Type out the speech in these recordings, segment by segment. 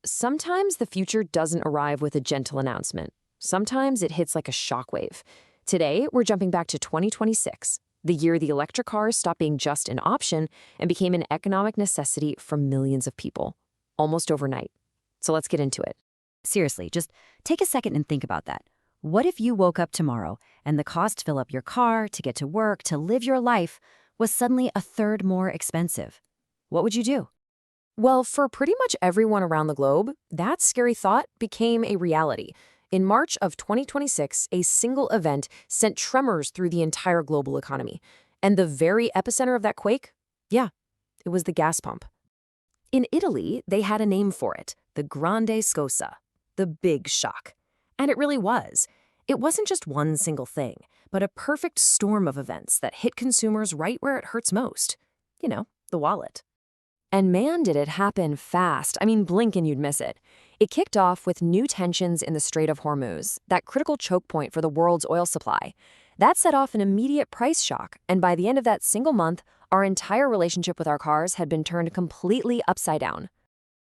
Sometimes the future doesn't arrive with a gentle announcement. Sometimes it hits like a shockwave. Today, we're jumping back to 2026, the year the electric car stopped being just an option and became an economic necessity for millions of people, almost overnight. So let's get into it. Seriously, just take a second and think about that. What if you woke up tomorrow and the cost to fill up your car, to get to work, to live your life was suddenly a third more expensive? What would you do? Well, for pretty much everyone around the globe, that scary thought became a reality. In March of 2026, a single event sent tremors through the entire global economy. And the very epicenter of that quake? Yeah, it was the gas pump. In Italy, they had a name for it, the Grande Scossa, the big shock. And it really was. It wasn't just one single thing, but a perfect storm of events that hit consumers right where it hurts most. The wallet. And man, did it happen fast. Blink and you'd miss it. It kicked off with new tensions in the Strait of Hormuz, that critical choke point for the world's oil supply. That set off an immediate price shock, and by the end of that single month, our entire relationship with our cars had been turned completely upside down.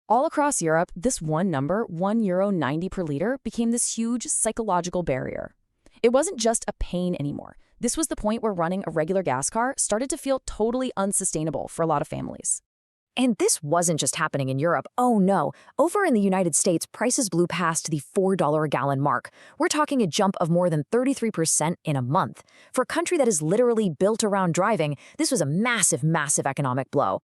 All across Europe, this one number, €1.90 per liter, became this huge psychological barrier. It wasn't just a pain anymore. This was the point where running a regular gas car started to feel totally unsustainable for a lot of families. And this wasn't just happening in Europe. Oh no. Over in the United States, prices blew past the $4 a gallon mark. We're talking a jump of more than 33% in a month. For a country that is literally built around driving, this was a massive, massive economic blow.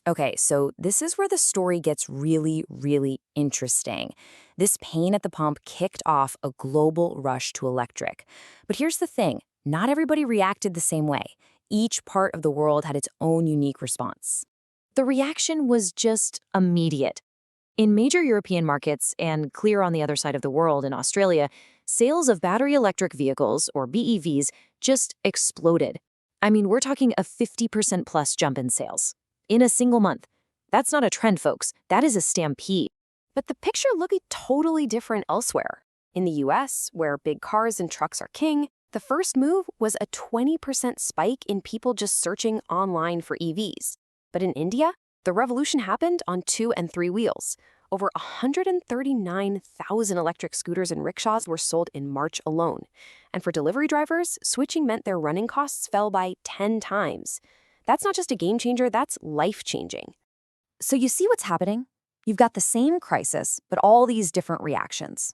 Okay, so this is where the story gets really, really interesting. This pain at the pump kicked off a global rush to electric. But here's the thing, not everybody reacted the same way. Each part of the world had its own unique response. The reaction was just immediate. In major European markets and clear on the other side of the world in Australia, sales of battery electric vehicles, or BEVs, just exploded. We're talking a 50% plus jump in sales. In a single month. That's not a trend, folks. That is a stampede. But the picture looked totally different elsewhere. In the US, where big cars and trucks are king, the first move was a 20% spike in people just searching online for EVs. But in India, the revolution happened on 2 and 3 wheels. Over 139,000 electric scooters and rickshaws were sold in March alone. And for delivery drivers, switching meant their running costs fell by 10 times. That's not just a game changer, that's life-changing. So you see what's happening? You've got the same crisis, but all these different reactions.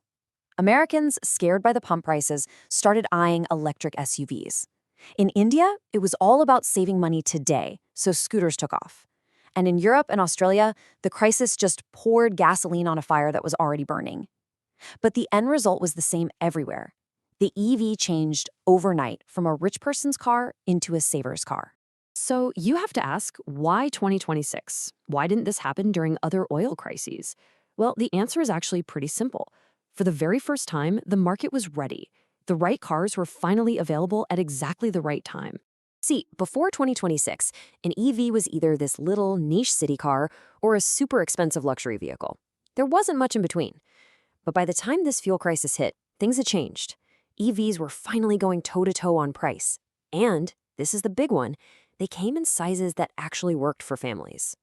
Americans, scared by the pump prices, started eyeing electric SUVs. In India, it was all about saving money today, so scooters took off. And in Europe and Australia, the crisis just poured gasoline on a fire that was already burning. But the end result was the same everywhere. The EV changed overnight from a rich person's car into a saver's car. So you have to ask, why 2026? Why didn't this happen during other oil crises? Well, the answer is actually pretty simple. For the very first time, the market was ready. The right cars were finally available at exactly the right time. See, before 2026, an EV was either this little niche city car or a super expensive luxury vehicle. There wasn't much in between. But by the time this fuel crisis hit, things had changed. EVs were finally going toe-to-toe on price. And, this is the big one, they came in sizes that actually worked for families.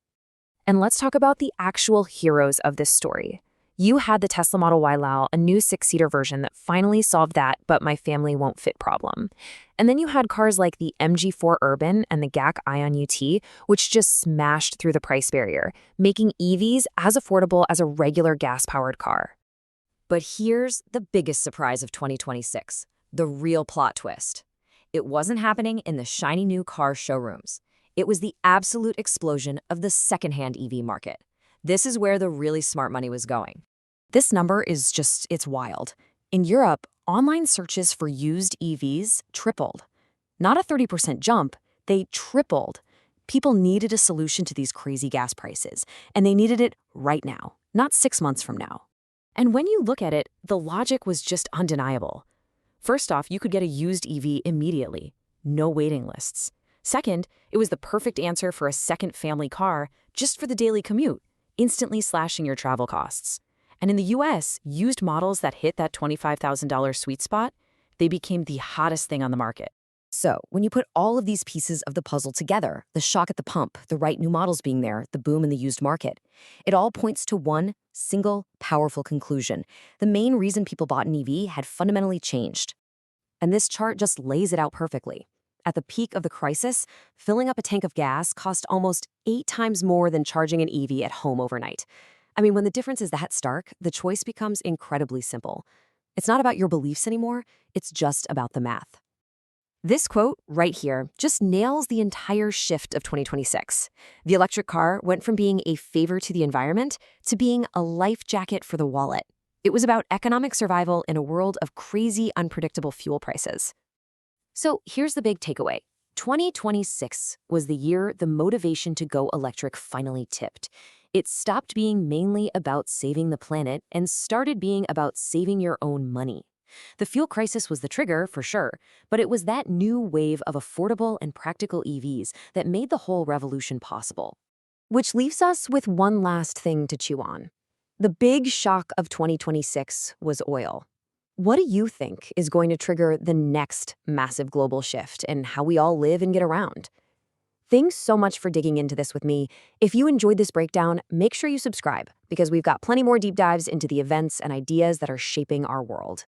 And let's talk about the actual heroes of this story. You had the Tesla Model Y Lao, a new 6-seater version that finally solved that but my family won't fit problem. And then you had cars like the MG4 Urban and the GAC Aion UT, which just smashed through the price barrier, making EVs as affordable as a regular gas-powered car. But here's the biggest surprise of 2026, the real plot twist. It wasn't happening in the shiny new car showrooms. It was the absolute explosion of the secondhand EV market. This is where the really smart money was going. This number is it's wild. In Europe, online searches for used EVs tripled. Not a 30% jump, they tripled. People needed a solution to these crazy gas prices, and they needed it right now, not 6 months from now. And when you look at it, the logic was just undeniable. First off, you could get a used EV immediately. No waiting lists. Second, it was the perfect answer for a second family car just for the daily commute, instantly slashing your travel costs. And in the US, used models that hit that $25,000 sweet spot, they became the hottest thing on the market. So, when you put all of these pieces of the puzzle together, the shock at the pump, the right new models being there, the boom in the used market, it all points to one single powerful conclusion. The main reason people bought an EV had fundamentally changed. And this chart just lays it out perfectly. At the peak of the crisis, filling up a tank of gas cost almost 8 times more than charging an EV at home overnight. I mean, when the difference is that stark, the choice becomes incredibly simple. It's not about your beliefs anymore, it's just about the math. This quote right here just nails the entire shift of 2026. The electric car went from being a favor to the environment to being a life jacket for the wallet. It was about economic survival in a world of crazy, unpredictable fuel prices. So here's the big takeaway. 2026 was the year the motivation to go electric finally tipped. It stopped being mainly about saving the planet and started being about saving your own money. The fuel crisis was the trigger, for sure, but it was that new wave of affordable and practical EVs that made the whole revolution possible. Which leaves us with one last thing to chew on. The big shock of 2026 was oil. What do you think is going to trigger the next massive global shift in how we all live and get around? Thanks so much for digging into this with me. If you enjoyed this breakdown, make sure you subscribe, because we've got plenty more deep dives into the events and ideas that are shaping our world.